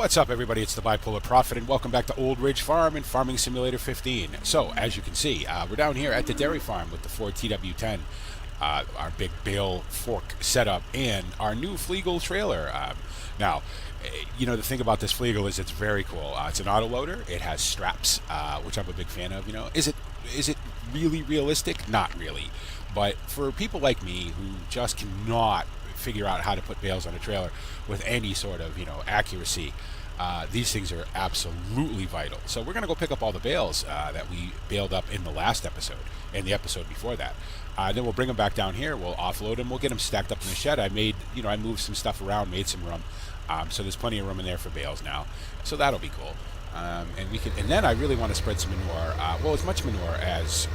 What's up, everybody? It's the Bipolar Prophet, and welcome back to Old Ridge Farm and Farming Simulator 15. So, as you can see, we're down here at the dairy farm with the Ford TW10, our big bale fork setup, and our new Flegel trailer. Now, the thing about this Flegel is it's very cool. It's an autoloader. It has straps, which I'm a big fan of. Is it really realistic? Not really. But for people like me who just cannot figure out how to put bales on a trailer with any sort of accuracy, these things are absolutely vital. So we're going to go pick up all the bales that we baled up in the last episode and the episode before that. Then we'll bring them back down here. We'll offload them. We'll get them stacked up in the shed. I moved some stuff around, made some room. So there's plenty of room in there for bales now. So that'll be cool. And then I really want to spread some manure. As much manure as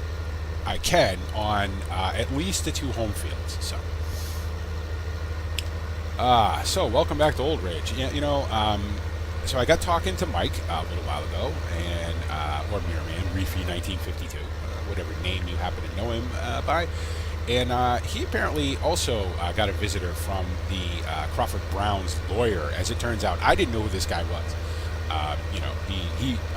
I can on at least the two home fields. So welcome back to Old Ridge. So I got talking to Mike a little while ago, or Mirrorman, Reefy 1952, whatever name you happen to know him by. And he apparently also got a visitor from the Crawford Brown's lawyer. As it turns out, I didn't know who this guy was.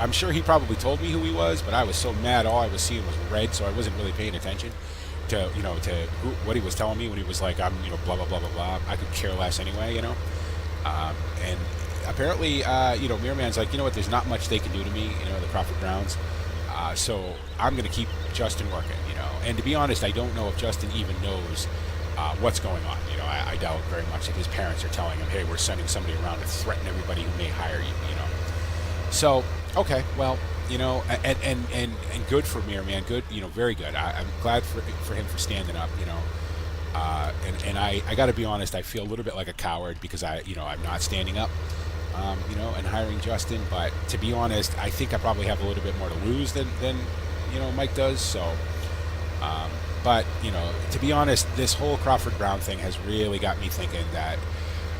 I'm sure he probably told me who he was, but I was so mad. All I was seeing was red, so I wasn't really paying attention to what he was telling me when he was like, I'm blah blah blah blah blah. I could care less anyway, And apparently, Mirrorman's like, what? There's not much they can do to me, the Crawford Browns. So I'm gonna keep Justin working, And to be honest, I don't know if Justin even knows what's going on. I doubt very much that his parents are telling him, hey, we're sending somebody around to threaten everybody who may hire you, So, okay, well, and good for Mirrorman, good, very good. I'm glad for him for standing up, and I got to be honest, I feel a little bit like a coward because I'm not standing up, and hiring Justin. But to be honest, I think I probably have a little bit more to lose than Mike does. So, but to be honest, this whole Crawford Brown thing has really got me thinking that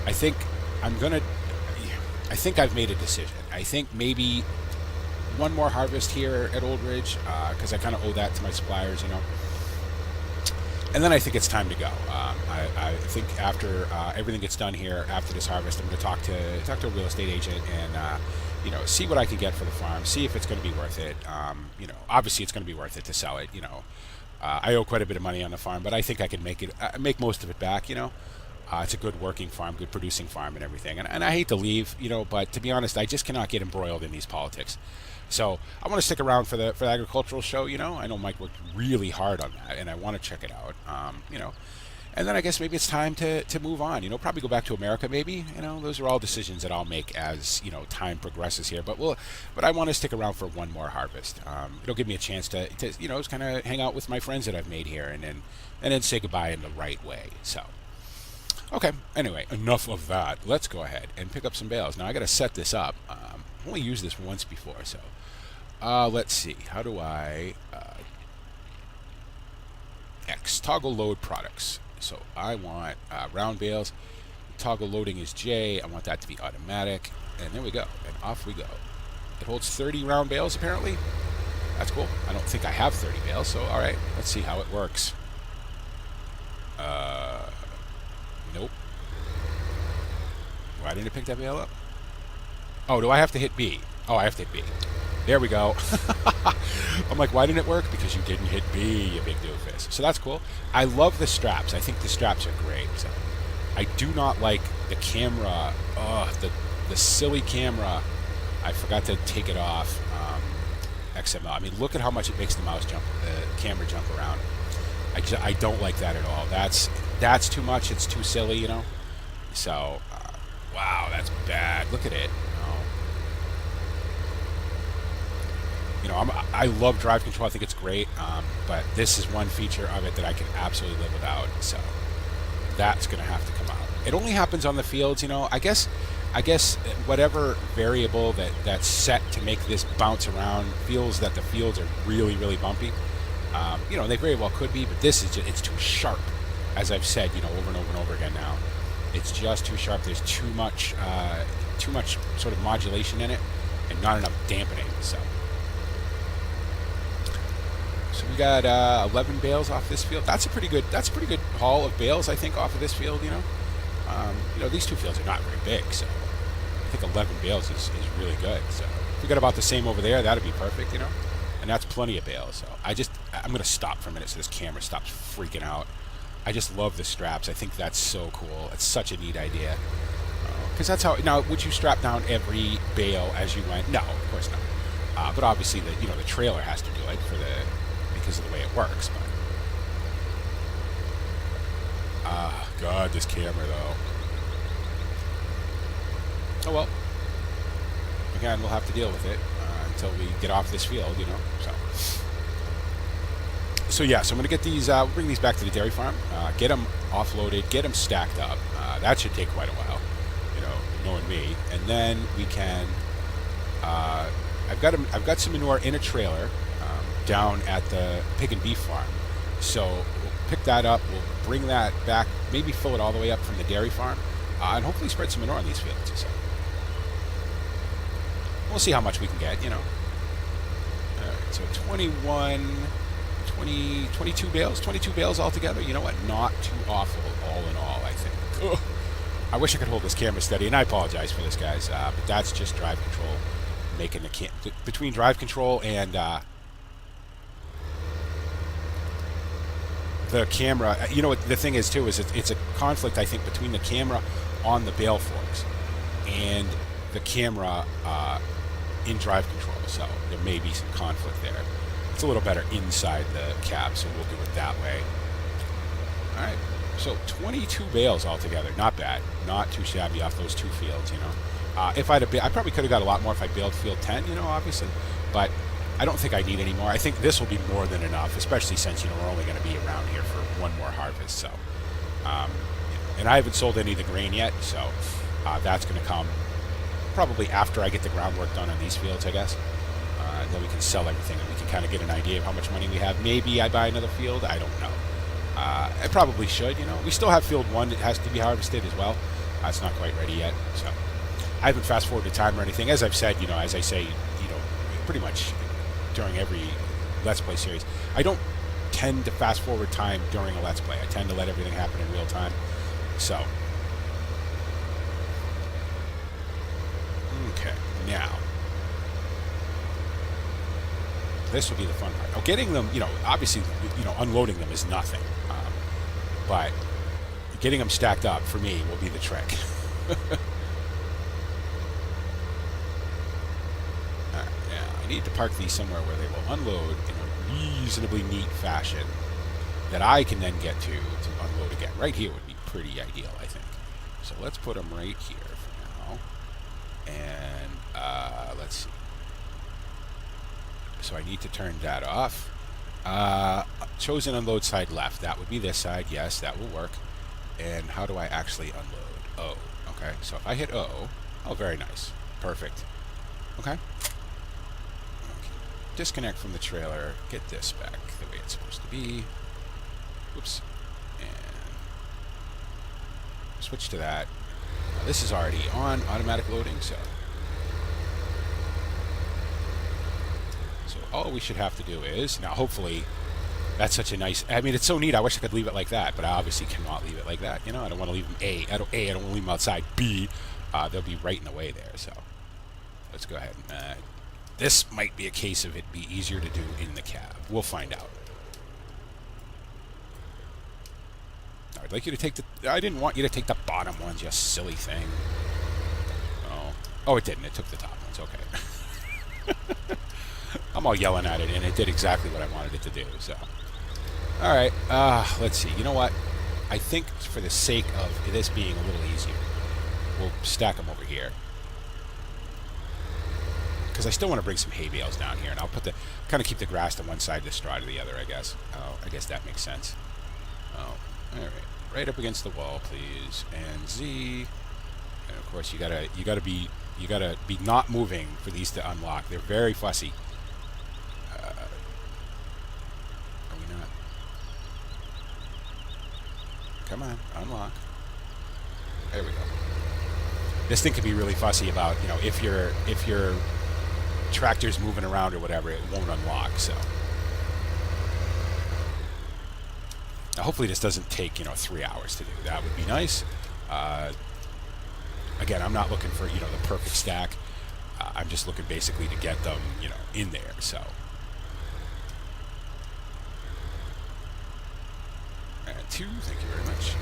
I think I've made a decision. I think maybe one more harvest here at Old Ridge, because I kind of owe that to my suppliers, And then I think it's time to go. I think after everything gets done here, after this harvest, I'm going to talk to a real estate agent and see what I can get for the farm, see if it's going to be worth it. Obviously it's going to be worth it to sell it. I owe quite a bit of money on the farm, but I think I can make most of it back. It's a good working farm, good producing farm and everything. And I hate to leave, but to be honest, I just cannot get embroiled in these politics. So I want to stick around for the agricultural show, I know Mike worked really hard on that, and I want to check it out, And then I guess maybe it's time to move on, probably go back to America maybe, Those are all decisions that I'll make as, time progresses here. But I want to stick around for one more harvest. It'll give me a chance to just kind of hang out with my friends that I've made here and then say goodbye in the right way. So. Okay, anyway, enough of that. Let's go ahead and pick up some bales. Now, I got to set this up. I've only used this once before, so let's see. How do I X, toggle load products. So I want round bales. Toggle loading is J. I want that to be automatic. And there we go, and off we go. It holds 30 round bales, apparently. That's cool. I don't think I have 30 bales, so all right, let's see how it works. Nope. Why didn't it pick that bale up? Oh, do I have to hit B? Oh, I have to hit B. There we go. I'm like, why didn't it work? Because you didn't hit B, you big doofus. So that's cool. I love the straps. I think the straps are great. So I do not like the camera. The silly camera. I forgot to take it off. XML. I mean, look at how much it makes the camera jump around. I don't like that at all. That's too much. It's too silly, So, wow, that's bad. Look at it. I love drive control. I think it's great. But this is one feature of it that I can absolutely live without. So that's going to have to come out. It only happens on the fields. I guess whatever variable that's set to make this bounce around feels that the fields are really, really bumpy. They very well could be, but this is it's too sharp, as I've said, over and over and over again now. It's just too sharp. There's too much sort of modulation in it, and not enough dampening. So we got 11 bales off this field. That's a pretty good haul of bales, I think, off of this field. These two fields are not very big, so think 11 bales is really good. So if we got about the same over there, that'd be perfect, you know. And that's plenty of bales. So I'm gonna stop for a minute so this camera stops freaking out. I just love the straps. I think that's so cool. It's such a neat idea. Because that's how. Now, would you strap down every bale as you went? No, of course not. But obviously, the trailer has to do it because of the way it works. But God, this camera though. Oh well. Again, we'll have to deal with it until we get off this field, you know. So yeah, so I'm gonna get these. We'll bring these back to the dairy farm. Get them offloaded. Get them stacked up. That should take quite a while, you know, knowing me. And then we can. I've got some manure in a trailer down at the pig and beef farm. So we'll pick that up. We'll bring that back. Maybe fill it all the way up from the dairy farm, and hopefully spread some manure on these fields. So we'll see how much we can get. You know. All right. So 22 bales altogether. You know what? Not too awful, all in all, I think. Ugh. I wish I could hold this camera steady, and I apologize for this, guys, but that's just drive control making the between drive control and the camera. You know what the thing is too is it's a conflict, I think, between the camera on the bale forks and the camera in drive control. So there may be some conflict there. It's a little better inside the cab, so we'll do it that way. All right, so 22 bales altogether. Not bad, not too shabby off those two fields, you know. If I probably could have got a lot more if I baled field 10, you know, obviously, but I don't think I need any more. I think this will be more than enough, especially since, you know, we're only going to be around here for one more harvest. So, and I haven't sold any of the grain yet, so that's going to come probably after I get the groundwork done on these fields, I guess. Then we can sell everything and we can kind of get an idea of how much money we have. Maybe I buy another field. I don't know. I probably should, you know. We still have field 1 that has to be harvested as well. It's not quite ready yet, so I haven't fast forwarded time or anything. As I've said, you know, as I say, you know, pretty much during every Let's Play series, I don't tend to fast forward time during a Let's Play. I tend to let everything happen in real time. So, okay, now this will be the fun part. Now, getting them, you know, obviously, you know, unloading them is nothing, but getting them stacked up for me will be the trick. I need to park these somewhere where they will unload in a reasonably neat fashion that I can then get to unload again. Right here would be pretty ideal, I think. So let's put them right here for now. And let's see. So I need to turn that off. Chosen unload side left. That would be this side. Yes, that will work. And how do I actually unload? O. Okay, so if I hit O, oh, very nice. Perfect. Okay. Disconnect from the trailer, get this back the way it's supposed to be. Whoops. And switch to that. Now, this is already on automatic loading, so all we should have to do is, now hopefully that's such a nice, I mean, it's so neat. I wish I could leave it like that, but I obviously cannot leave it like that. You know, I don't want to leave them I don't want to leave them outside. B, they'll be right in the way there. So let's go ahead and this might be a case of it be easier to do in the cab. We'll find out. I'd like you to take I didn't want you to take the bottom ones, you silly thing. Oh, it didn't. It took the top ones. Okay. I'm all yelling at it, and it did exactly what I wanted it to do. So, all right. Let's see. You know what? I think for the sake of this being a little easier, we'll stack them over here. Because I still want to bring some hay bales down here, and I'll put kind of keep the grass to one side, the straw to the other, I guess. Oh, I guess that makes sense. Oh, all right. Right up against the wall, please. And Z. And of course, you gotta be not moving for these to unlock. They're very fussy. Are we not? Come on, unlock. There we go. This thing can be really fussy about, you know, if your tractor's moving around or whatever, it won't unlock. So now hopefully this doesn't take, you know, 3 hours to do. That would be nice. again, I'm not looking for, you know, the perfect stack. I'm just looking basically to get them, you know, in there. So, 2, thank you very much.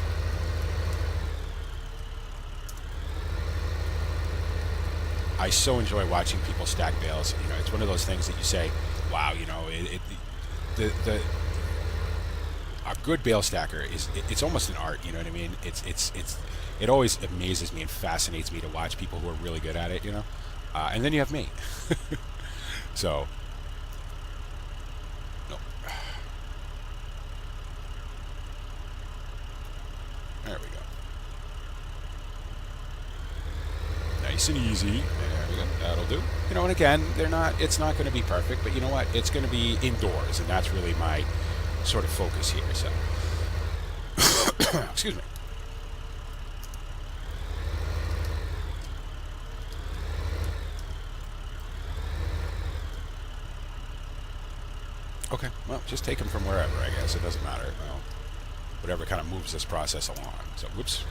I so enjoy watching people stack bales. You know, it's one of those things that you say, wow, you know, a good bale stacker it's almost an art. You know what I mean? It always amazes me and fascinates me to watch people who are really good at it. You know, and then you have me. So, no. There we go. Nice and easy. There we go. That'll do. You know, and again, it's not going to be perfect, but you know what? It's going to be indoors, and that's really my sort of focus here. So, excuse me. Okay, well, just take them from wherever, I guess. It doesn't matter. Well, whatever kind of moves this process along. So, whoops.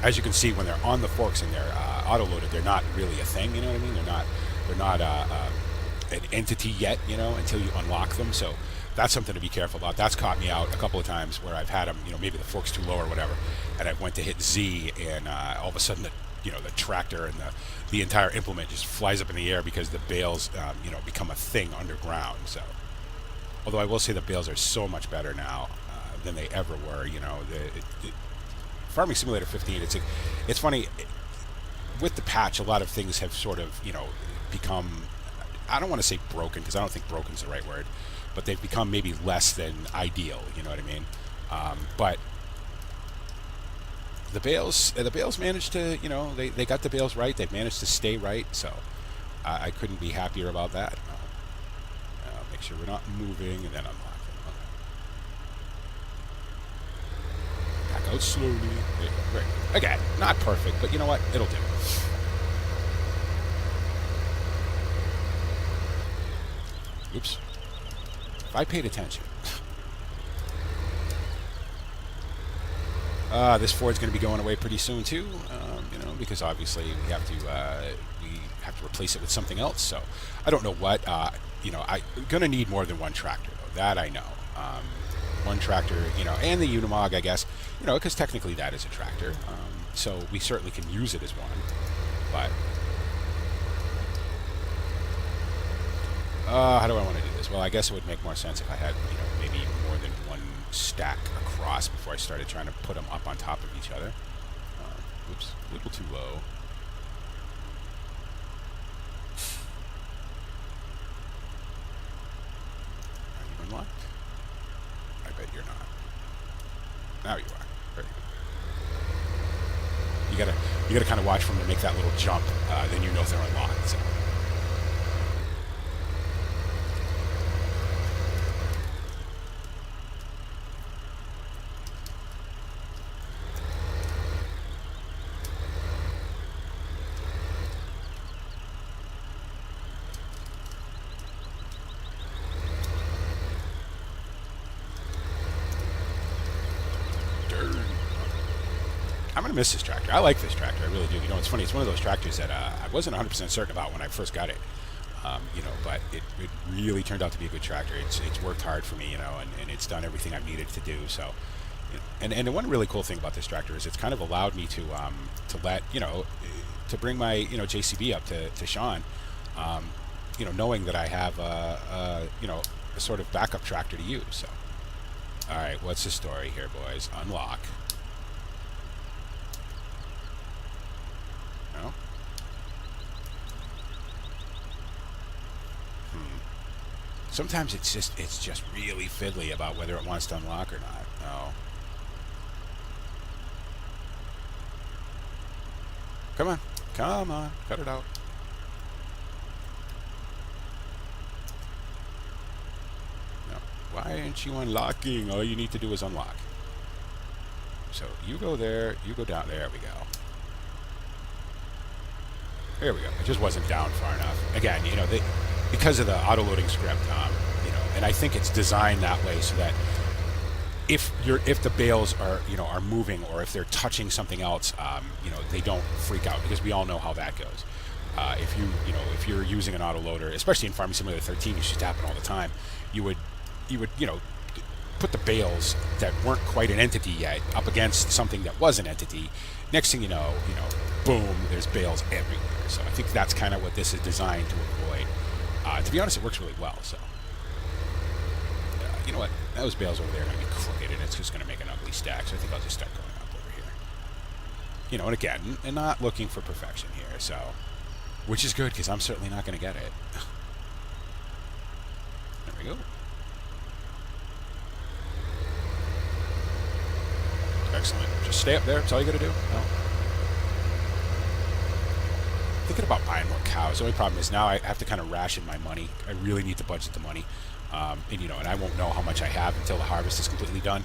As you can see, when they're on the forks and they're auto-loaded, they're not really a thing, you know what I mean? They're not an entity yet, you know, until you unlock them. So that's something to be careful about. That's caught me out a couple of times where I've had them, you know, maybe the fork's too low or whatever, and I went to hit Z, and all of a sudden the tractor and the entire implement just flies up in the air because the bales, you know, become a thing underground. So, although I will say the bales are so much better now than they ever were, you know. Farming Simulator 15, it's funny, with the patch, a lot of things have sort of, you know, become, I don't want to say broken, because I don't think broken is the right word, but they've become maybe less than ideal, you know what I mean? But the bales managed to, you know, they got the bales right, they've managed to stay right, so I couldn't be happier about that. Make sure we're not moving, and then unlock them. Back out slowly. There you go. Great. Again, not perfect, but you know what? It'll do. Oops. If I paid attention. This Ford's going to be going away pretty soon too, you know, because obviously we have to replace it with something else. So I don't know what. You know, I'm going to need more than one tractor, though. That I know. One tractor, you know, and the Unimog, I guess, you know, because technically that is a tractor. So we certainly can use it as one. But how do I want to do this? Well, I guess it would make more sense if I had, you know, maybe more than one stack across before I started trying to put them up on top of each other. Oops, a little too low. Are you unlocked? I bet you're not. Now you are. Very good. You gotta kind of watch for them to make that little jump. Then you know they're unlocked. So. I'm going to miss this tractor. I like this tractor. I really do. You know, it's funny. It's one of those tractors that I wasn't 100% certain about when I first got it. You know, but it really turned out to be a good tractor. It's worked hard for me, you know, and it's done everything I've needed to do. So, you know, and the one really cool thing about this tractor is it's kind of allowed me to let, you know, to bring my, you know, JCB up to Sean, you know, knowing that I have you know, a sort of backup tractor to use. So, all right, what's the story here, boys? Unlock. No. Sometimes it's just really fiddly about whether it wants to unlock or not. No. Come on, cut it out. No. Why aren't you unlocking? All you need to do is unlock. So you go there, you go down. There we go. There we go. It just wasn't down far enough. Again, you know, because of the auto-loading script, you know, and I think it's designed that way so that if the bales are are moving, or if they're touching something else, they don't freak out, because we all know how that goes. If you're using an autoloader, especially in Farming Simulator 13, it used to happen all the time. You would put the bales that weren't quite an entity yet up against something that was an entity. Next thing you know, boom, there's bales everywhere. So I think that's kind of what this is designed to avoid. To be honest, it works really well. So you know what? Those bales over there are going to be crooked, and it's just going to make an ugly stack. So I think I'll just start going up over here. And again, and not looking for perfection here. So, which is good, because I'm certainly not going to get it. There we go. Excellent. Just stay up there. That's all you got to do. No. Thinking about buying more cows. The only problem is now I have to kind of ration my money. I really need to budget the money. And I won't know how much I have until the harvest is completely done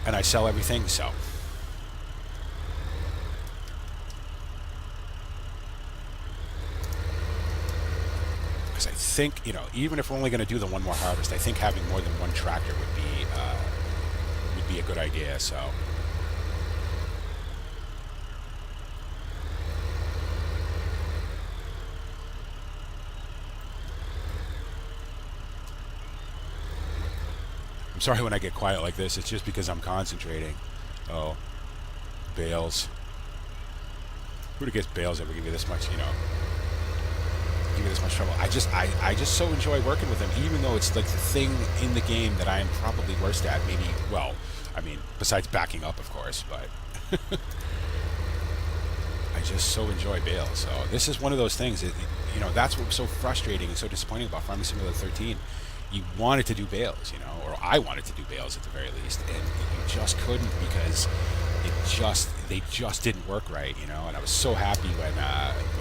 and I sell everything. So because I think, even if we're only going to do the one more harvest, I think having more than one tractor would be a good idea. So I'm sorry when I get quiet like this. It's just because I'm concentrating. Oh, bales. Who'd have guessed bales ever give you this much, give you this much trouble? I just so enjoy working with them, even though it's like the thing in the game that I am probably worst at. Maybe, well, I mean, besides backing up, of course, but I just so enjoy bales. So this is one of those things that, that's what was so frustrating and so disappointing about Farming Simulator 13. You wanted to do bales, or I wanted to do bales at the very least, and you just couldn't, because they just didn't work right, and I was so happy when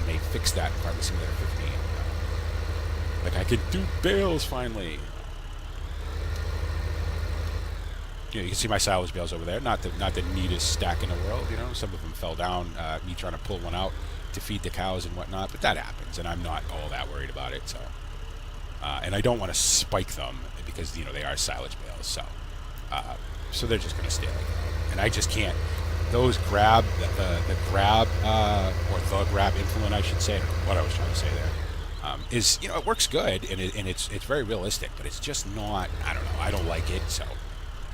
they fixed that in Farming Simulator 15. Like, I could do bales finally. You can see my silage bales over there. Not the neatest stack in the world, Some of them fell down, me trying to pull one out to feed the cows and whatnot, but that happens, and I'm not all that worried about it, so. And I don't want to spike them, because they are silage bales, so they're just going to stay like that. And I just can't. Those grab the grab or the grab influence, I should say. I don't know what I was trying to say there. Is it works good, and it's very realistic, but it's just not. I don't know. I don't like it, so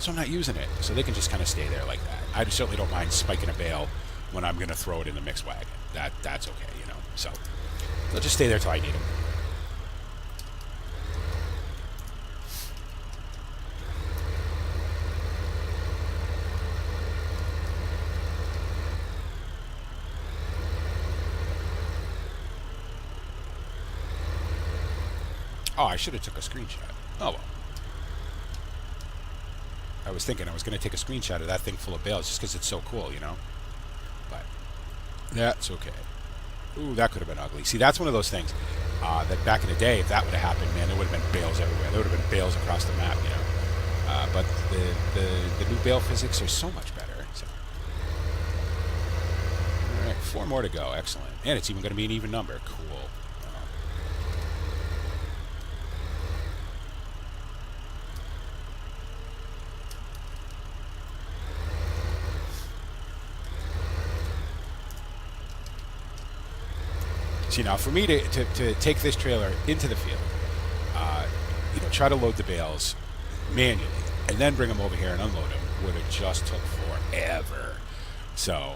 I'm not using it. So they can just kind of stay there like that. I certainly don't mind spiking a bale when I'm going to throw it in the mixed wagon. That's okay, So they'll just stay there till I need them. Oh, I should have took a screenshot. Oh, well. I was thinking I was going to take a screenshot of that thing full of bales just because it's so cool, But that's okay. Ooh, that could have been ugly. See, that's one of those things that back in the day, if that would have happened, man, there would have been bales everywhere. There would have been bales across the map, But the new bale physics are so much better. So. All right, 4 more to go. Excellent. And it's even going to be an even number. Cool. See, now for me to take this trailer into the field, try to load the bales manually and then bring them over here and unload them would have just took forever. So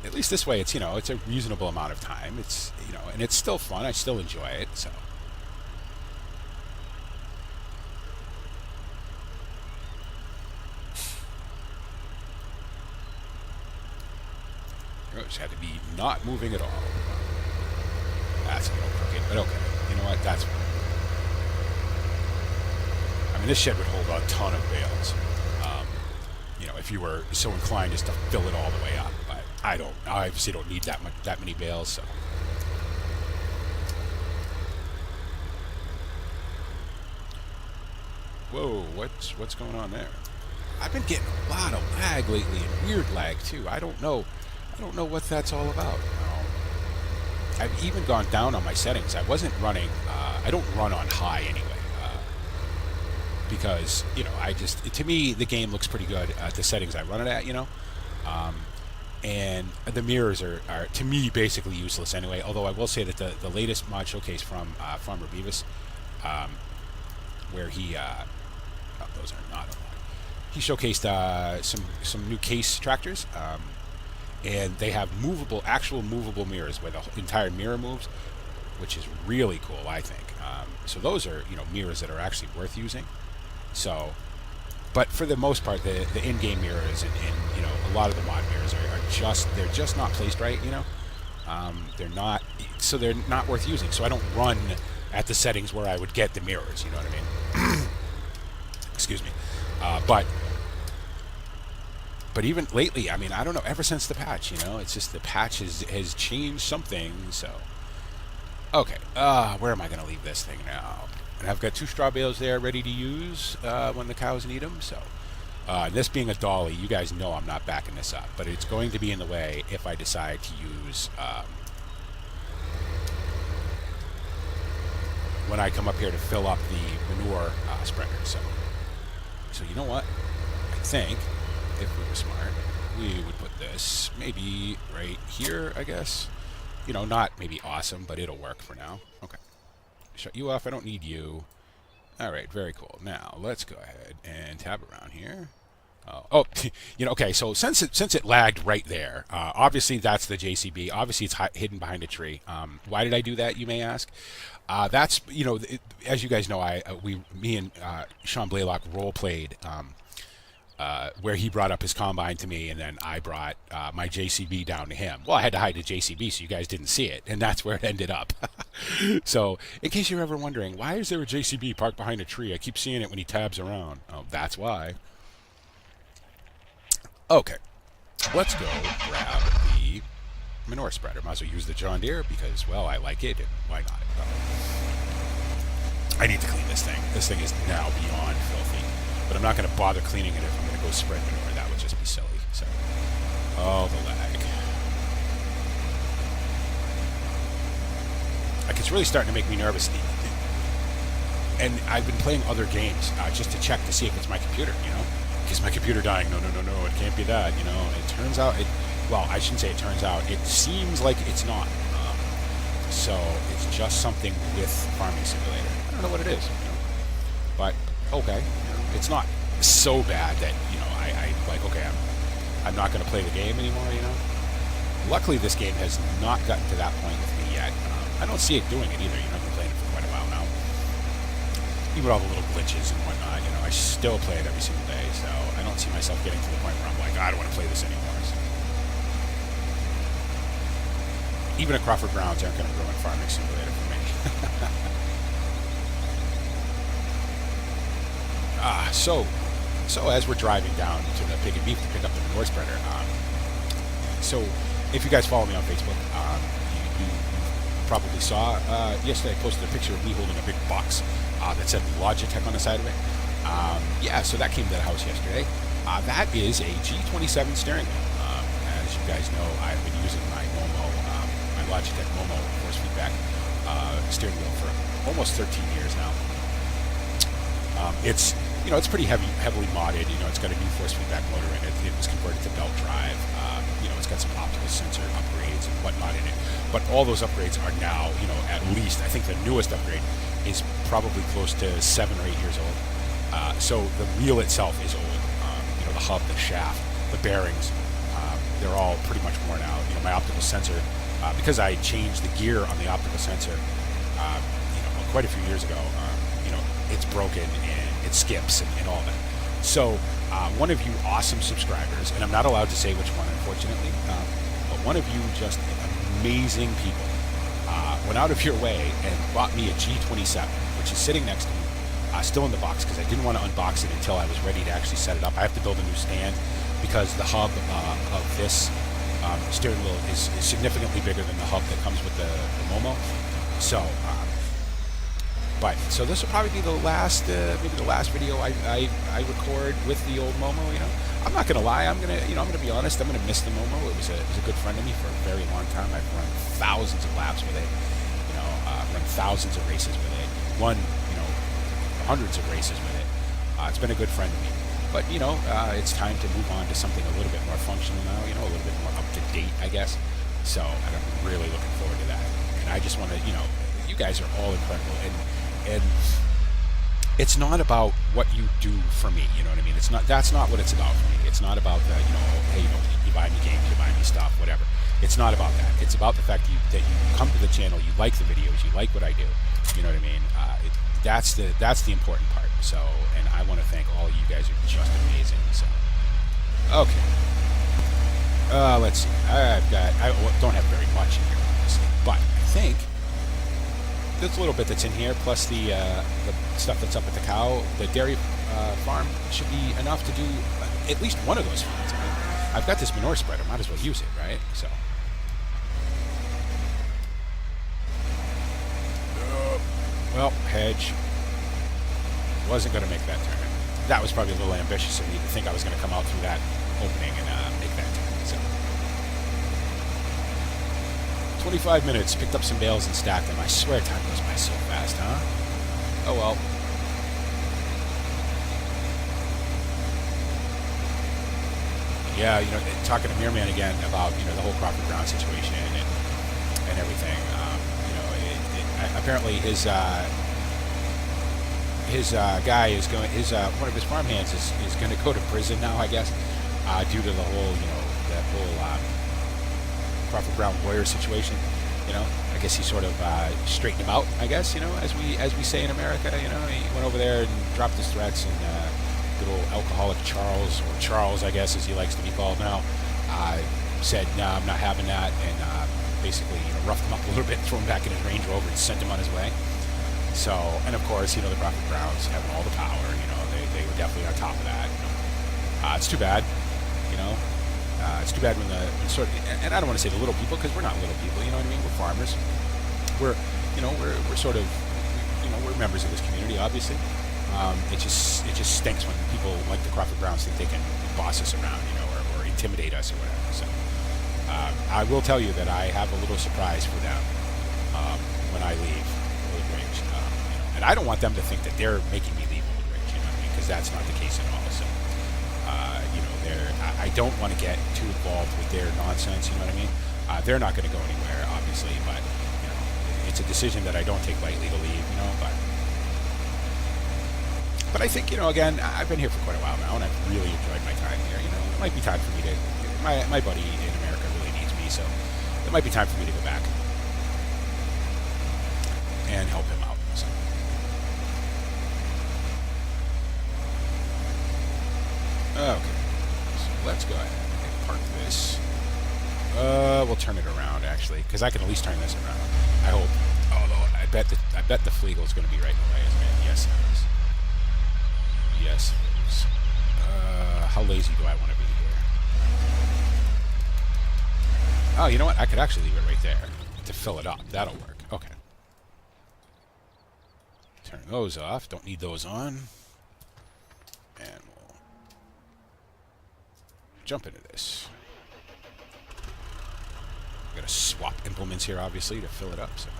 at least this way, it's it's a reasonable amount of time. It's and it's still fun. I still enjoy it. So. It just had to be not moving at all. That's a little crooked, but okay. You know what? That's fine. I mean, this shed would hold a ton of bales. If you were so inclined just to fill it all the way up. But I obviously don't need that many bales. So. Whoa! What's going on there? I've been getting a lot of lag lately, and weird lag too. I don't know what that's all about. I've even gone down on my settings. I wasn't running. I don't run on high anyway. because to me the game looks pretty good at the settings I run it at, and the mirrors are to me basically useless anyway. Although I will say that the latest mod showcase from Farmer Beavis, where he those are not aligned. He showcased some new case tractors, and they have actual movable mirrors where the entire mirror moves, which is really cool, I think. So those are mirrors that are actually worth using. So, but for the most part, the in-game mirrors and a lot of the mod mirrors they're just not placed right. They're not worth using. So I don't run at the settings where I would get the mirrors. You know what I mean? Excuse me. But even lately, I mean, I don't know. Ever since the patch, it's just the patch has changed something. So, okay. Where am I going to leave this thing now? And I've got 2 straw bales there ready to use when the cows need them. So, this being a dolly, you guys know I'm not backing this up, but it's going to be in the way if I decide to use when I come up here to fill up the manure spreader. So you know what? I think if we were smart, we would put this maybe right here, I guess. Not maybe awesome, but it'll work for now. Okay. Shut you off. I don't need you. All right, very cool. Now let's go ahead and tab around here. Okay. So since it lagged right there, obviously that's the JCB. Obviously it's hidden behind a tree. Why did I do that? You may ask. That's as you guys know, me and Sean Blaylock role played. Where he brought up his combine to me, and then I brought my JCB down to him. Well, I had to hide the JCB so you guys didn't see it, and that's where it ended up. So, in case you're ever wondering, why is there a JCB parked behind a tree? I keep seeing it when he tabs around. Oh, that's why. Okay, let's go grab the manure spreader. Might as well use the John Deere because, well, I like it, and why not? I need to clean this thing. This thing is now beyond filthy. But I'm not going to bother cleaning it if I'm going to go spread manure. That would just be silly. So, oh, the lag. Like, it's really starting to make me nervous. And I've been playing other games just to check to see if it's my computer, Is my computer dying? No, it can't be that, It turns out, well, I shouldn't say it turns out. It seems like it's not. So, it's just something with Farming Simulator. I don't know what it is, But, okay. It's not so bad that I like, okay, I'm not going to play the game anymore. Luckily this game has not gotten to that point with me yet. I don't see it doing it either. I've been playing it for quite a while now, even with all the little glitches and whatnot. I still play it every single day, so I don't see myself getting to the point where I'm like, I don't want to play this anymore. So. Even a Crawford Browns aren't going to ruin Farming Simulator for me. So as we're driving down to the Pig and Beef to pick up the manure spreader, so if you guys follow me on Facebook, you probably saw yesterday I posted a picture of me holding a big box that said Logitech on the side of it. Yeah, so that came to the house yesterday. That is a G27 steering wheel. As you guys know, I've been using my Momo, my Logitech Momo force feedback steering wheel for almost 13 years now. It's it's pretty heavily modded. It's got a new force feedback motor in it. It was converted to belt drive. It's got some optical sensor upgrades and whatnot in it. But all those upgrades are now, at least, I think the newest upgrade is probably close to 7 or 8 years old. So the wheel itself is old. The hub, the shaft, the bearings, they're all pretty much worn out. My optical sensor, because I changed the gear on the optical sensor, quite a few years ago, it's broken and it skips and all that. So one of you awesome subscribers, and I'm not allowed to say which one, unfortunately, but one of you just amazing people went out of your way and bought me a G27, which is sitting next to me, still in the box, because I didn't want to unbox it until I was ready to actually set it up. I have to build a new stand because the hub of this steering wheel is significantly bigger than the hub that comes with the Momo. So, so this will probably be the last, maybe the last video I record with the old Momo. I'm not gonna lie. I'm gonna be honest. I'm gonna miss the Momo. It was a good friend of me for a very long time. I've run thousands of laps with it. Run thousands of races with it. Won hundreds of races with it. It's been a good friend to me. But, you know, it's time to move on to something a little bit more functional now, you know, a little bit more up to date, I guess. So, and I'm really looking forward to that. And I just want to, you know, you guys are all incredible. And it's not about what you do for me, you know what I mean? That's not what it's about for me. It's not about the, you know, hey, you buy me games, you buy me stuff, whatever. It's not about that. It's about the fact that you come to the channel, you like the videos, you like what I do. You know what I mean? That's the important part. So, and I want to thank all you guys are just amazing. So, okay. Let's see. I don't have very much in here, obviously, but I think this little bit that's in here, plus the stuff that's up at the dairy farm, should be enough to do at least one of those farms. I mean, I've got this manure spreader. Might as well use it, right? So. Well, hedge. Wasn't going to make that turn. That was probably a little ambitious of me to think I was going to come out through that opening and make that turn. So, 25 minutes, picked up some bales and stacked them. I swear time goes by so fast, huh? Oh well. Yeah, you know, talking to Mirman again about, you know, the whole Crawford Brown situation and everything. You know, apparently his guy is going. One of his farmhands is going to go to prison now, I guess, due to the whole, you know, that whole Crawford Brown lawyer situation. You know, I guess he sort of straightened him out, I guess, you know, as we say in America. You know, he went over there and dropped his threats, and good old alcoholic Charles, or Charles, I guess, as he likes to be called now, said, "No, I'm not having that," and basically, you know, roughed him up a little bit, threw him back in his Range Rover, and sent him on his way. So, and of course, you know, the Crawford Browns having all the power, you know, they were definitely on top of that. You know. It's too bad, you know. It's too bad when sort of, and I don't want to say the little people, because we're not little people, you know what I mean? We're farmers. We're sort of, you know, we're members of this community, obviously. It just stinks when people like the Crawford Browns think they can boss us around, you know, or intimidate us or whatever. So, I will tell you that I have a little surprise for them when I leave Old Ridge. You know, and I don't want them to think that they're making me leave Old Ridge, you know what I mean? Because that's not the case at all. So, you know, I don't want to get too involved with their nonsense, you know what I mean? They're not going to go anywhere, obviously, but, you know, it's a decision that I don't take lightly to leave, you know, But I think, you know, again, I've been here for quite a while now, and I've really enjoyed my time here. You know, it might be time for me to. My buddy in America really needs me, so it might be time for me to go back and help him out. So. Okay, so let's go ahead and park this. We'll turn it around actually, because I can at least turn this around. I hope. Although I bet the Fleagle's going to be right in the way, isn't it? Yes, it is. Yes. How lazy do I want to be here? Oh, you know what? I could actually leave it right there to fill it up. That'll work. Okay. Turn those off. Don't need those on. And we'll jump into this. I'm going to swap implements here, obviously, to fill it up. So.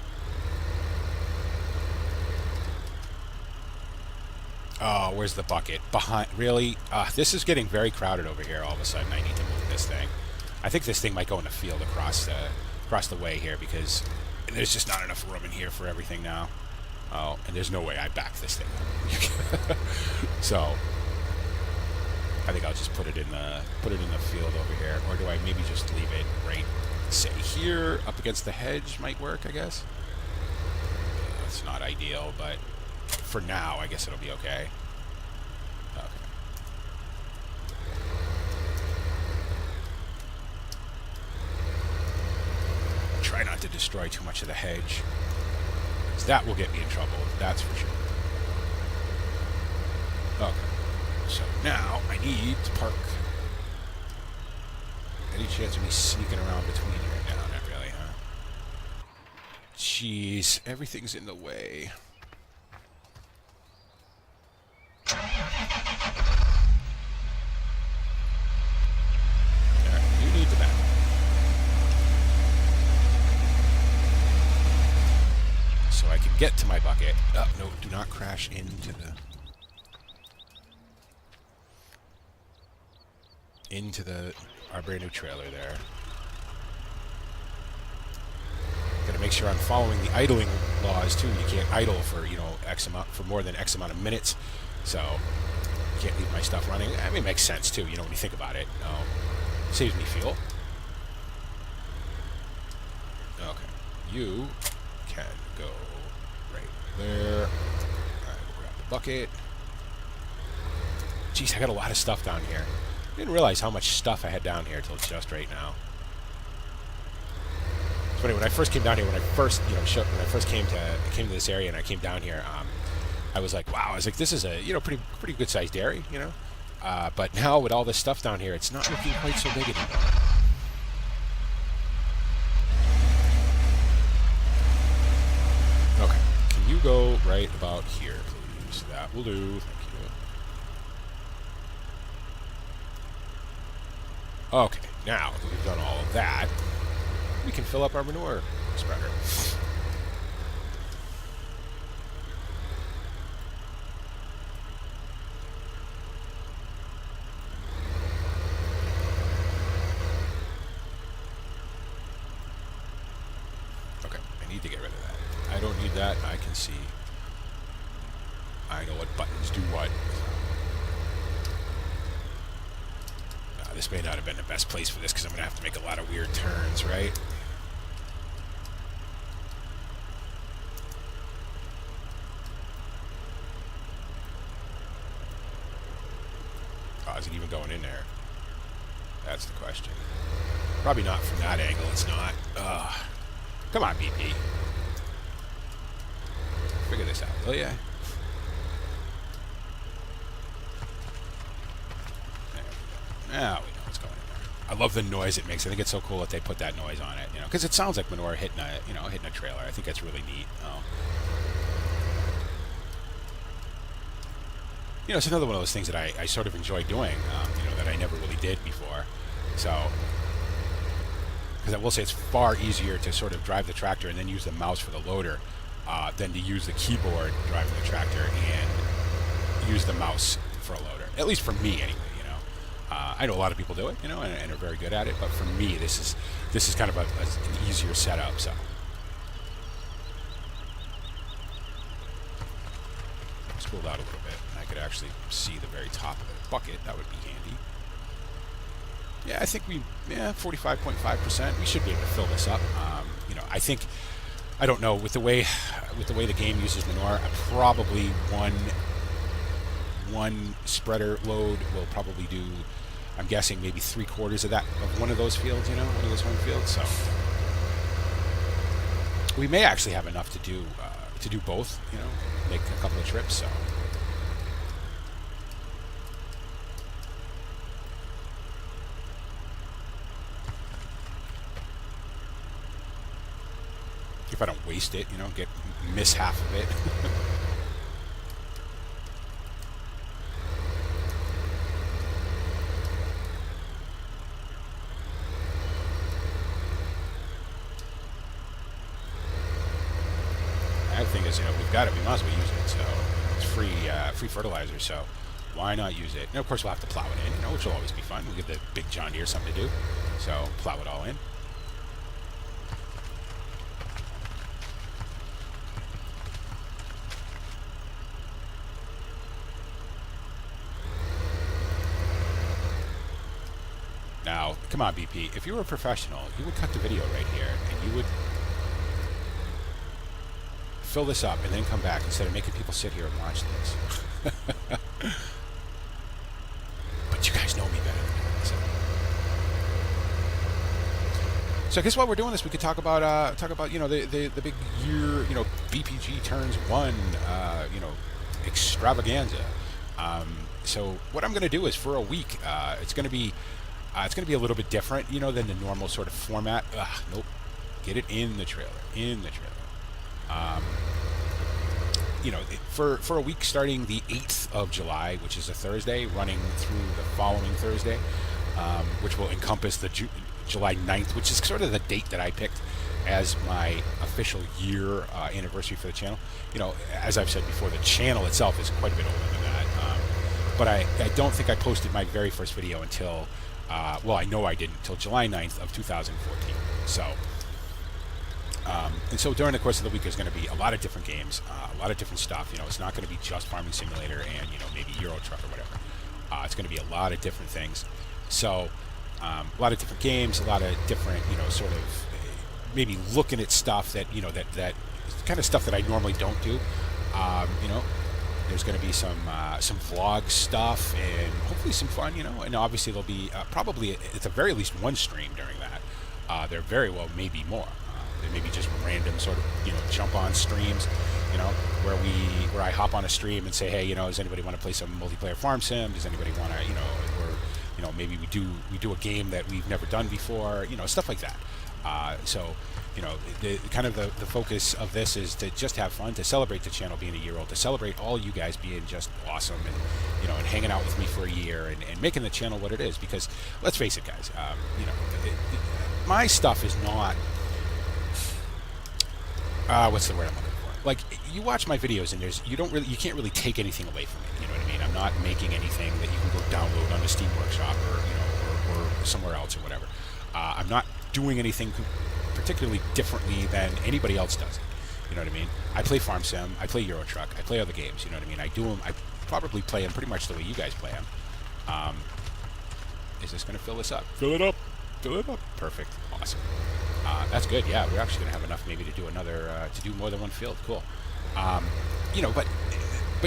Oh, where's the bucket? Behind, really? This is getting very crowded over here all of a sudden. I need to move this thing. I think this thing might go in the field across the way here, because there's just not enough room in here for everything now. Oh, and there's no way I back this thing up. So, I think I'll just put it in the field over here. Or do I maybe just leave it right, say, here, up against the hedge might work, I guess? That's not ideal, but for now, I guess it'll be okay. Okay. Try not to destroy too much of the hedge, because that will get me in trouble, that's for sure. Okay. So now I need to park. Any chance of me sneaking around between here? No, not really, huh? Jeez, everything's in the way. There, you need the back. So I can get to my bucket. Oh, no, do not crash into the... into our brand new trailer there. Gotta make sure I'm following the idling laws too. You can't idle for, you know, for more than X amount of minutes. So you can't leave my stuff running. I mean, it makes sense too, you know, when you think about it. Saves me fuel. Okay. You can go right there. Alright, we'll grab the bucket. Jeez, I got a lot of stuff down here. I didn't realize how much stuff I had down here till just right now. It's funny, when I first came down here, when I first came to this area and I came down here, I was like, wow, I was like, this is a, you know, pretty good sized area, you know. But now with all this stuff down here, it's not looking quite so big anymore. Okay, can you go right about here, please? That will do. Thank you. Okay, now that we've done all of that, we can fill up our manure spreader. Okay, I need to get rid of that. I don't need that. I can see. I know what buttons do what. This may not have been the best place for this because I'm going to have to make a lot of weird turns, right? Oh, is it even going in there? That's the question. Probably not from that angle, it's not. Come on, BP. Figure this out, will ya? Now we know what's going in there. I love the noise it makes. I think it's so cool that they put that noise on it, you know, because it sounds like manure hitting a trailer. I think that's really neat. You know, it's another one of those things that I sort of enjoy doing, you know, that I never really did before. So, because I will say it's far easier to sort of drive the tractor and then use the mouse for the loader than to use the keyboard driving the tractor and use the mouse for a loader. At least for me, anyway. I know a lot of people do it, you know, and are very good at it. But for me, this is kind of an easier setup. So spooled out a little bit, and I could actually see the very top of the bucket. That would be handy. Yeah, I think 45.5%. We should be able to fill this up. You know, I don't know, with the way the game uses manure, probably one spreader load will probably do, I'm guessing, maybe 3/4 of that, of one of those fields, you know, one of those home fields. So we may actually have enough to do both, you know, make a couple of trips. So if I don't waste it, you know, miss half of it. Thing is, you know, we might as well use it. So it's free fertilizer. So why not use it? And of course, we'll have to plow it in, you know, which will always be fun. We'll give the big John Deere something to do. So plow it all in. Now, come on, BP. If you were a professional, you would cut the video right here, and you would fill this up and then come back instead of making people sit here and watch this. But you guys know me better than that. So I guess while we're doing this, we could talk about you know, the big year, you know, BPG turns 1 you know, extravaganza. So what I'm going to do is, for a week, it's going to be a little bit different, you know, than the normal sort of format. Nope. Get it in the trailer. You know, for a week starting the 8th of July, which is a Thursday, running through the following Thursday, which will encompass the July 9th, which is sort of the date that I picked as my official year anniversary for the channel. You know, as I've said before, the channel itself is quite a bit older than that. But I don't think I posted my very first video until Well, I know I didn't until July 9th of 2014. So, and so during the course of the week, there's going to be a lot of different games, a lot of different stuff. You know, it's not going to be just Farming Simulator and, you know, maybe Euro Truck or whatever. It's going to be a lot of different things. So, a lot of different games, a lot of different, you know, sort of maybe looking at stuff that, you know, that kind of stuff that I normally don't do. You know, there's going to be some vlog stuff and hopefully some fun, you know, and obviously there'll be probably at the very least one stream during that. There very well may be more. There may be just random sort of, you know, jump on streams, you know, where I hop on a stream and say, hey, you know, does anybody want to play some multiplayer farm sim? Does anybody want to, you know, or, you know, maybe we do a game that we've never done before, you know, stuff like that. So, you know, the kind of the focus of this is to just have fun, to celebrate the channel being a year old, to celebrate all you guys being just awesome and, you know, and hanging out with me for a year and making the channel what it is. Because let's face it, guys, you know, my stuff is not, what's the word I'm looking for? Like, you watch my videos and you can't really take anything away from it. You know what I mean? I'm not making anything that you can go download on the Steam Workshop or, you know, or somewhere else or whatever. I'm not doing anything particularly differently than anybody else does it. You know what I mean? I play Farm Sim, I play Euro Truck, I play other games. You know what I mean? I do them. I probably play them pretty much the way you guys play them. Is this going to fill this up? Fill it up. Fill it up. Perfect. Awesome. That's good. Yeah, we're actually going to have enough maybe to do to do more than one field. Cool. You know, but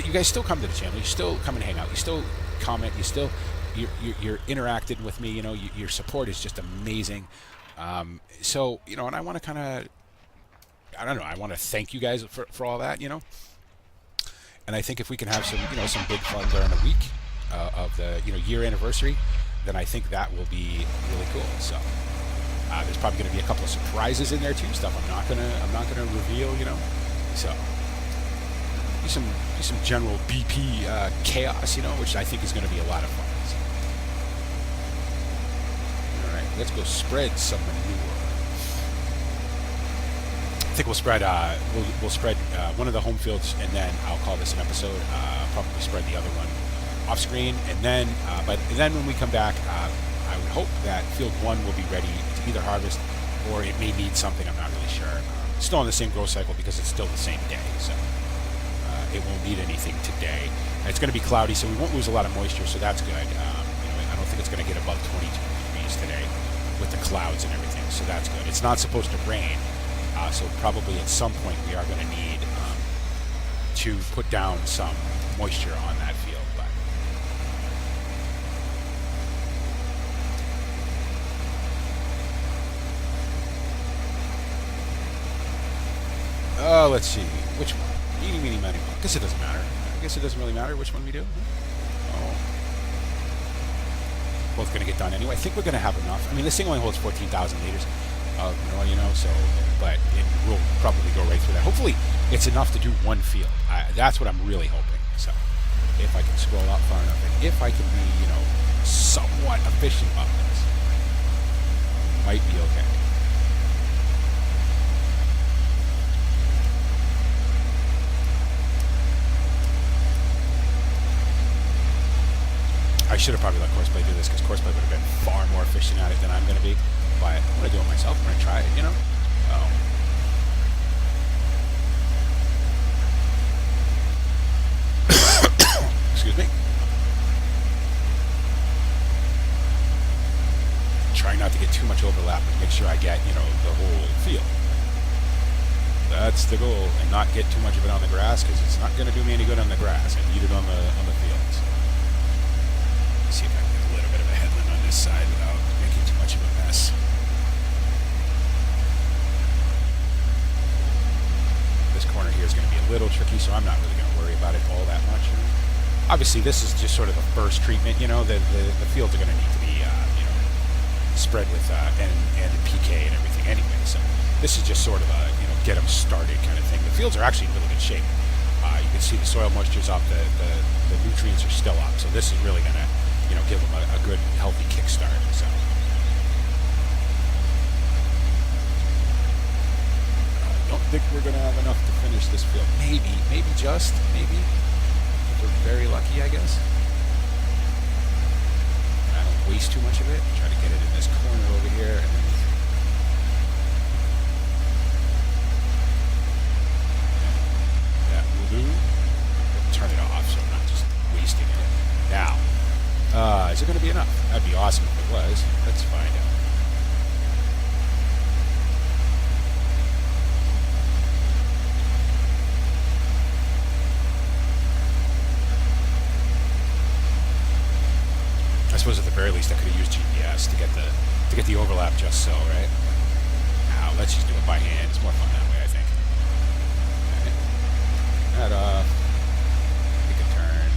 you guys still come to the channel. You still come and hang out. You still comment. You're interacting with me. You know, your support is just amazing. So, you know, and I want to kind of, I don't know, I want to thank you guys for all that, you know. And I think if we can have some, you know, some big fun during the week of the, you know, year anniversary, then I think that will be really cool. So, there's probably going to be a couple of surprises in there too, stuff I'm not gonna reveal, you know. So, do some general BP chaos, you know, which I think is going to be a lot of fun. So. All right, let's go spread some manure. I think we'll spread one of the home fields, and then I'll call this an episode. Probably spread the other one off screen, and then when we come back, I would hope that field 1 will be ready to either harvest, or it may need something. I'm not really sure. It's still on the same growth cycle because it's still the same day, so it won't need anything today. It's going to be cloudy, so we won't lose a lot of moisture, so that's good. You know, I don't think it's going to get above 22 degrees today with the clouds and everything, so that's good. It's not supposed to rain, so probably at some point we are going to need to put down some moisture on that field. Let's see. Which one? Meeny, meeny, miny, mo. I guess it doesn't matter. I guess it doesn't really matter which one we do. Oh. Both going to get done anyway. I think we're going to have enough. I mean, this thing only holds 14,000 liters of manure, you know, so, but it will probably go right through that. Hopefully, it's enough to do one field. That's what I'm really hoping. So, if I can scroll up far enough, and if I can be, you know, somewhat efficient about this, might be okay. I should have probably let Courseplay do this, because Courseplay would have been far more efficient at it than I'm going to be. But I'm going to do it myself. I'm going to try it, you know? Oh. Excuse me. Try not to get too much overlap, and make sure I get, you know, the whole field. That's the goal, and not get too much of it on the grass, because it's not going to do me any good on the grass. I need it on the fields. See if I can get a little bit of a headland on this side without making too much of a mess. This corner here is going to be a little tricky, so I'm not really going to worry about it all that much. Obviously, this is just sort of the first treatment. You know, the fields are going to need to be, you know, spread with and PK and everything anyway. So this is just sort of a, you know, get them started kind of thing. The fields are actually in really good shape. You can see the soil moisture's up, the nutrients are still up. So this is really going to, you know, give them a good, healthy kickstart. So, I don't think we're going to have enough to finish this field. Maybe, maybe. If we're very lucky, I guess. I don't waste too much of it. Try to get it in this corner over here. And then that will do. Turn it off so I'm not just wasting it. Now, is it going to be enough? That'd be awesome if it was. Let's find out. I suppose at the very least I could have used GPS to get the overlap just so, right? Now let's just do it by hand. It's more fun that way, I think. Okay. That make a turn.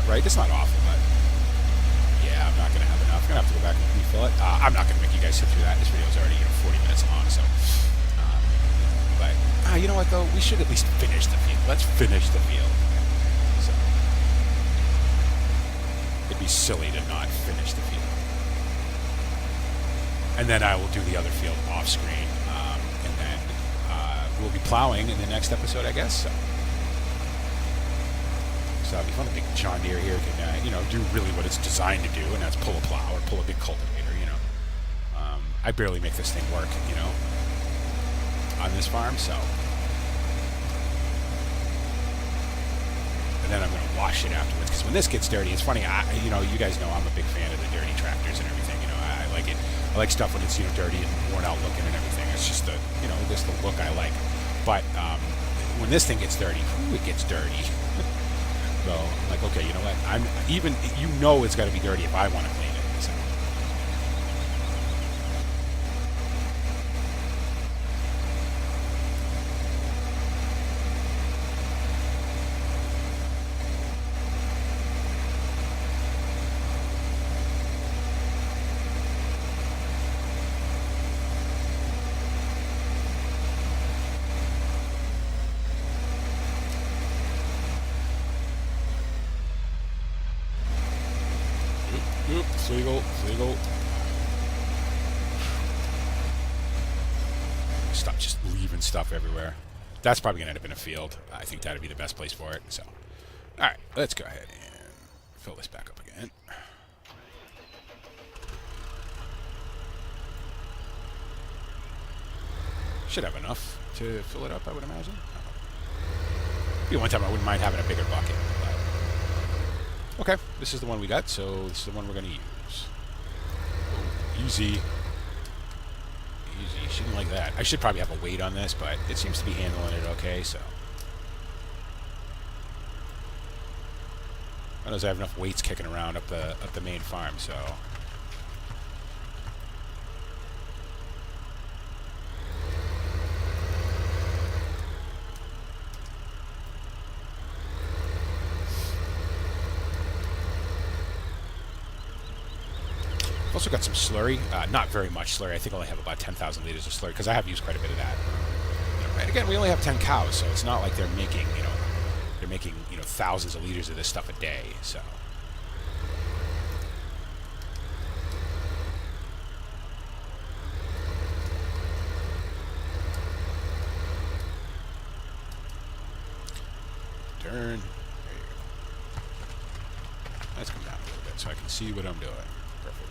Right, it's not awful, but yeah, I'm not gonna have enough. I'm gonna have to go back and refill it. I'm not gonna make you guys sit through that. This video is already 40 minutes long, so. But you know what though? We should at least finish the field. Let's finish the field. So it'd be silly to not finish the field. And then I will do the other field off screen, and then we'll be plowing in the next episode, I guess. So it'd be fun. A big John Deere here can, do really what it's designed to do, and that's pull a plow or pull a big cultivator, I barely make this thing work, on this farm, so. And then I'm going to wash it afterwards, because when this gets dirty, it's funny, you guys know I'm a big fan of the dirty tractors and everything, I like it. I like stuff when it's, dirty and worn out looking and everything. It's just the, just the look I like. But when this thing gets dirty, it gets dirty. So I'm like, okay, you know what? It's got to be dirty if I want to clean it. So. Legal. Stop just leaving stuff everywhere. That's probably going to end up in a field. I think that would be the best place for it. So, all right, let's go ahead and fill this back up again. Should have enough to fill it up, I would imagine. Maybe one time I wouldn't mind having a bigger bucket. But. Okay, this is the one we got, so this is the one we're going to use. Easy. She didn't like that. I should probably have a weight on this, but it seems to be handling it okay, so. I know I have enough weights kicking around up the main farm, so. I've also got some slurry, not very much slurry. I think I only have about 10,000 liters of slurry because I have used quite a bit of that. And again, we only have 10 cows, so it's not like they're making, thousands of liters of this stuff a day. So. Turn. There you go. Let's come down a little bit so I can see what I'm doing. Perfect.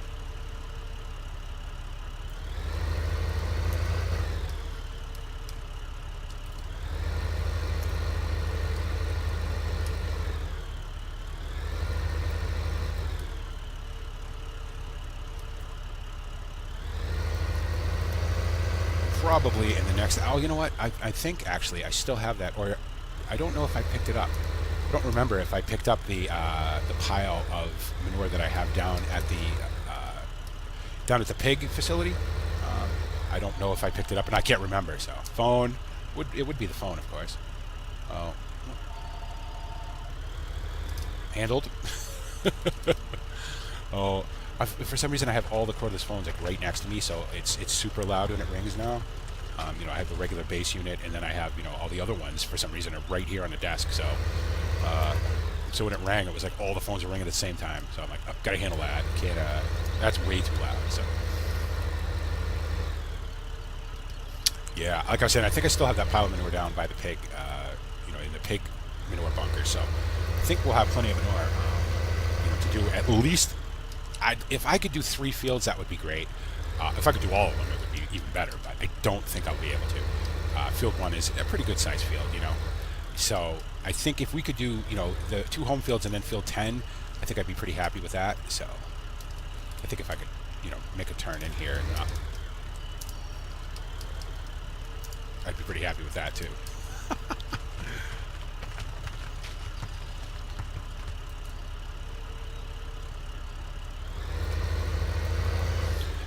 Probably in the next. Oh, you know what? I think actually I still have that, or I don't know if I picked it up. I don't remember if I picked up the pile of manure that I have down at the pig facility. I don't know if I picked it up, and I can't remember. So phone would be the phone, of course. Oh, handled. Oh, for some reason I have all the cordless phones like right next to me, so it's super loud when it rings now. You know, I have the regular base unit, and then I have, you know, all the other ones for some reason are right here on the desk. So, so when it rang, it was like all the phones were ringing at the same time. So I'm like, oh, gotta handle that. Can't. That's way too loud. So, yeah, like I said, I think I still have that pile of manure down by the pig. You know, in the pig manure bunker. So I think we'll have plenty of manure, you know, to do at least. If I could do 3 fields, that would be great. If I could do all of them, it would be even better, but I don't think I'll be able to. Field 1 is a pretty good sized field, you know. So I think if we could do, you know, the 2 home fields and then field 10, I think I'd be pretty happy with that. So I think if I could, you know, make a turn in here, and I'd be pretty happy with that too.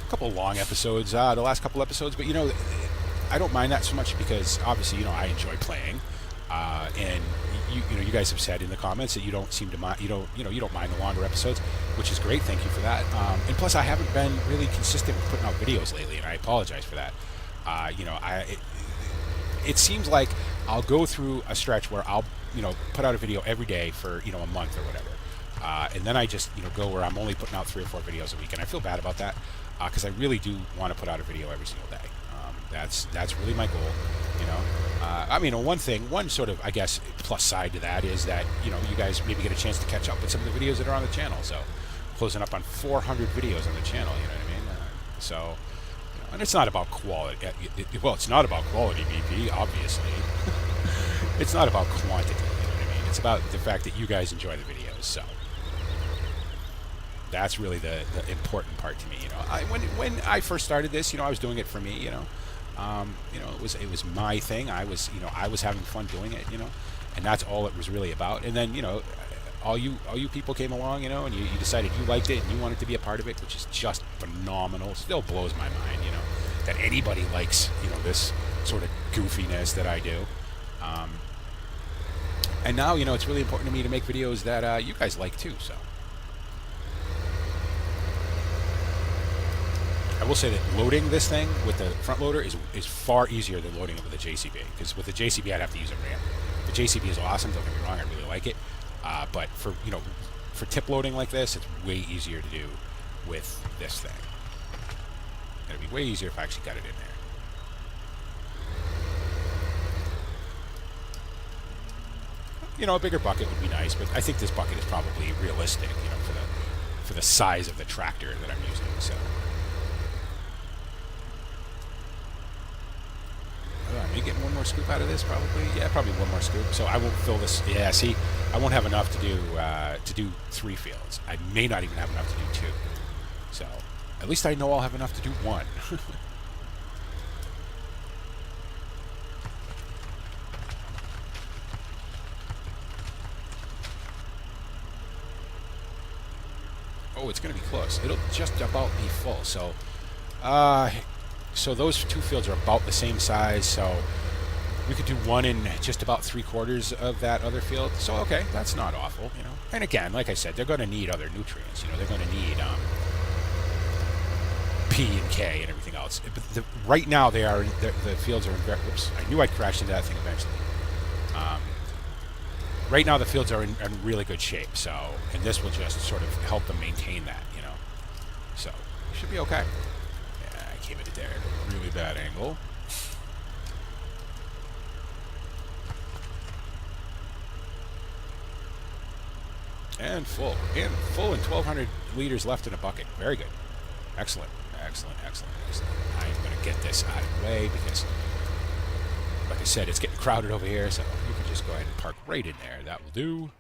Couple long episodes, the last couple episodes, but you know, I don't mind that so much because obviously, you know, I enjoy playing, and you know, you guys have said in the comments that you don't seem to mind, you don't mind the longer episodes, which is great. Thank you for that. And plus, I haven't been really consistent with putting out videos lately, and I apologize for that. You know, it seems like I'll go through a stretch where I'll, you know, put out a video every day for, you know, a month or whatever, and then I just, you know, go where I'm only putting out 3 or 4 videos a week, and I feel bad about that. Because I really do want to put out a video every single day. That's really my goal, you know. I mean, one sort of, I guess, plus side to that is that, you know, you guys maybe get a chance to catch up with some of the videos that are on the channel. So, closing up on 400 videos on the channel, you know what I mean? So, you know, and it's not about quality. Well, it's not about quality, BP, obviously. It's not about quantity, you know what I mean? It's about the fact that you guys enjoy the videos, so. That's really the important part to me, you know. When I first started this, you know, I was doing it for me, you know. You know, it was my thing. I was having fun doing it, you know, and that's all it was really about. And then, you know, all you people came along, you know, and you decided you liked it and you wanted to be a part of it, which is just phenomenal. Still blows my mind, you know, that anybody likes, you know, this sort of goofiness that I do. And now, you know, it's really important to me to make videos that you guys like too. So. I will say that loading this thing with the front loader is far easier than loading it with a JCB, because with the JCB I'd have to use a RAM. The JCB is awesome, don't get me wrong, I really like it, but for, you know, for tip loading like this, it's way easier to do with this thing. It'd be way easier if I actually got it in there. You know, a bigger bucket would be nice, but I think this bucket is probably realistic, you know, for the size of the tractor that I'm using. So. Am I getting one more scoop out of this? Probably, yeah, probably one more scoop. So I won't fill this. Yeah, see, I won't have enough to do 3 fields. I may not even have enough to do 2. So at least I know I'll have enough to do 1. Oh, it's going to be close. It'll just about be full. So, so those 2 fields are about the same size, so we could do 1 in just about 3/4 of that other field. So, okay, that's not awful, you know. And again, like I said, they're going to need other nutrients, you know. They're going to need P and K and everything else. But right now, the fields are in very... Oops, I knew I'd crash into that thing eventually. Right now, the fields are in really good shape, so... And this will just sort of help them maintain that, you know. So, it should be okay. Came into there at a really bad angle. And full. And 1,200 liters left in a bucket. Very good. Excellent. Excellent, excellent, excellent. I'm going to get this out of the way because, like I said, it's getting crowded over here, so you can just go ahead and park right in there. That will do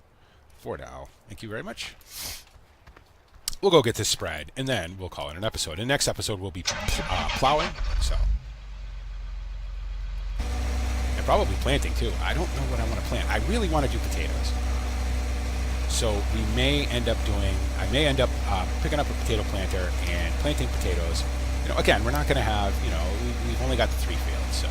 for now. Thank you very much. We'll go get this spread, and then we'll call it an episode. The next episode will be plowing, so. And and probably planting too. I don't know what I want to plant. I really want to do potatoes. So we may end up doing, I may end up picking up a potato planter and planting potatoes. You know, again, we're not going to have, you know, we've only got the 3 fields. So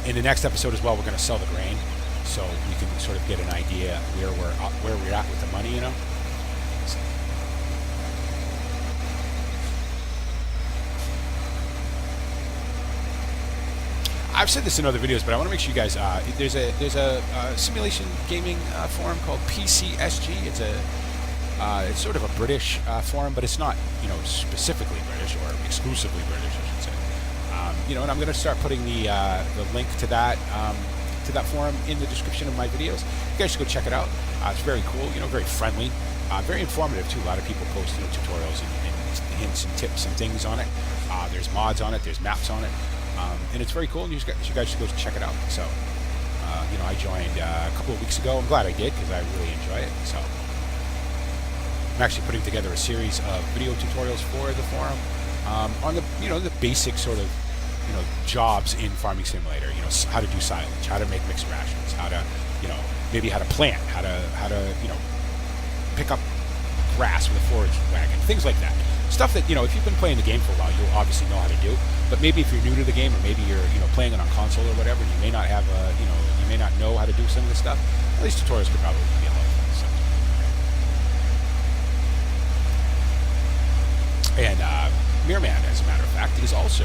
in the next episode as well, we're going to sell the grain, so we can sort of get an idea where we're at with the money, you know. So. I've said this in other videos, but I want to make sure you guys, there's a simulation gaming forum called PCSG. It's sort of a British forum, but it's not, you know, specifically British or exclusively British, I should say. You know, and I'm going to start putting the link to that forum in the description of my videos. You guys should go check it out. It's very cool, you know, very friendly, very informative too. A lot of people post, you know, tutorials and hints and tips and things on it. There's mods on it. There's maps on it. And it's very cool, and you guys should go check it out. So, you know, I joined a couple of weeks ago. I'm glad I did, because I really enjoy it. So, I'm actually putting together a series of video tutorials for the forum on the, you know, the basic sort of, you know, jobs in Farming Simulator. You know, how to do silage, how to make mixed rations, how to, you know, maybe how to plant, how to, you know, pick up grass with a forage wagon, things like that. Stuff that, you know, if you've been playing the game for a while, you'll obviously know how to do. But maybe if you're new to the game, or maybe you're, you know, playing it on console or whatever, you may not have a, you know, you may not know how to do some of this stuff. At least tutorials could probably be helpful. So. And Mirman, as a matter of fact, is also,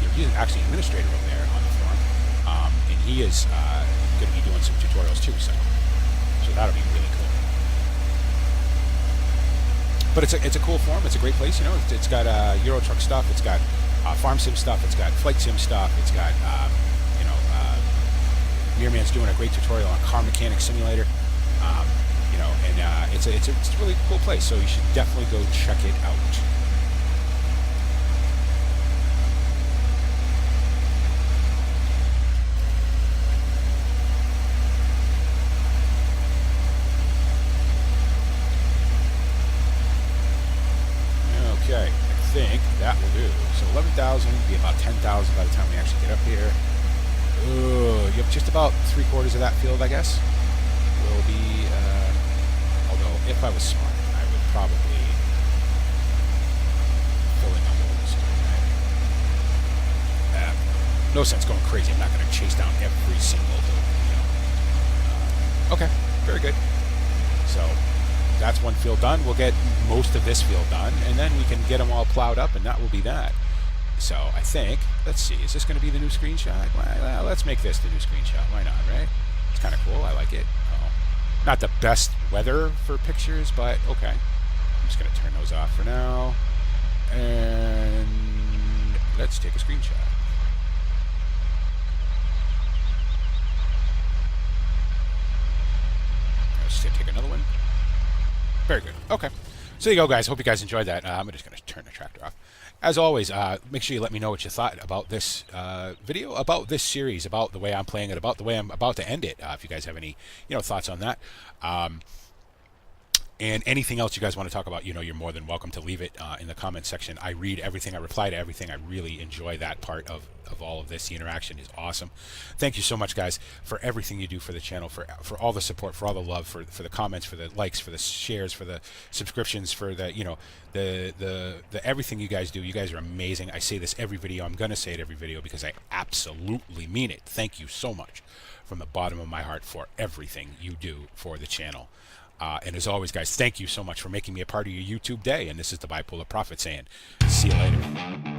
you know, he's actually an administrator over there on the forum, and he is going to be doing some tutorials too. So that'll be really cool. But it's a cool forum. It's a great place. You know, it's got Euro Truck stuff. It's got farm sim stuff. It's got flight sim stuff. It's got you know, Mirman's doing a great tutorial on Car Mechanic Simulator. You know, and it's a really cool place. So you should definitely go check it out. Okay, I think that will do. So 11,000, be about 10,000 by the time we actually get up here. Ooh, you have just about 3/4 of that field, I guess. Will be, although if I was smart, I would probably fill in the holes. No sense going crazy. I'm not going to chase down every single hill, you know. Okay, very good. So that's one field done. We'll get most of this field done, and then we can get them all plowed up, and that will be that. So I think, let's see, is this going to be the new screenshot? Well, let's make this the new screenshot. Why not, right? It's kind of cool. I like it. Oh, not the best weather for pictures, but okay. I'm just going to turn those off for now. And let's take a screenshot. Let's take another one. Very good. Okay. So there you go, guys. Hope you guys enjoyed that. I'm just going to turn the tractor off. As always, make sure you let me know what you thought about this video, about this series, about the way I'm playing it, about the way I'm about to end it. If you guys have any, you know, thoughts on that. And anything else you guys want to talk about, you know, you're more than welcome to leave it in the comment section. I read everything. I reply to everything. I really enjoy that part of all of this. The interaction is awesome. Thank you so much, guys, for everything you do for the channel, for all the support, for all the love, for the comments, for the likes, for the shares, for the subscriptions, for the, you know, the everything you guys do. You guys are amazing. I say this every video. I'm going to say it every video because I absolutely mean it. Thank you so much from the bottom of my heart for everything you do for the channel. And as always, guys, thank you so much for making me a part of your YouTube day. And this is the Bipolar Prophet saying, see you later.